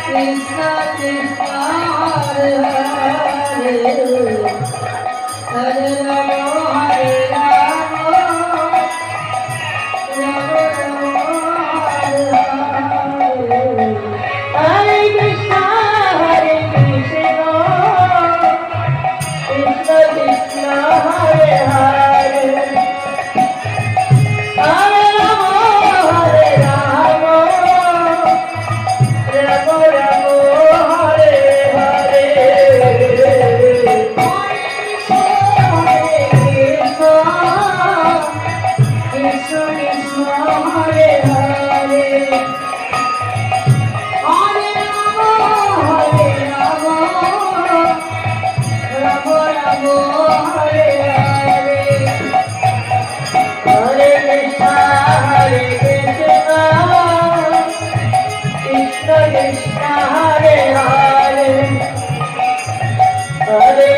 Krishna Krishna Hare Hare Hare Ram Hare Ram Ram Ram Hare Hare Hare Krishna Krishna Krishna Hare Hare Hare Ram Ram Ram Hare Hare Krishna Krishna Hare Hare Hare Ram Ram Ram Hare Hare Hare Krishna Krishna Krishna Hare Hare Hare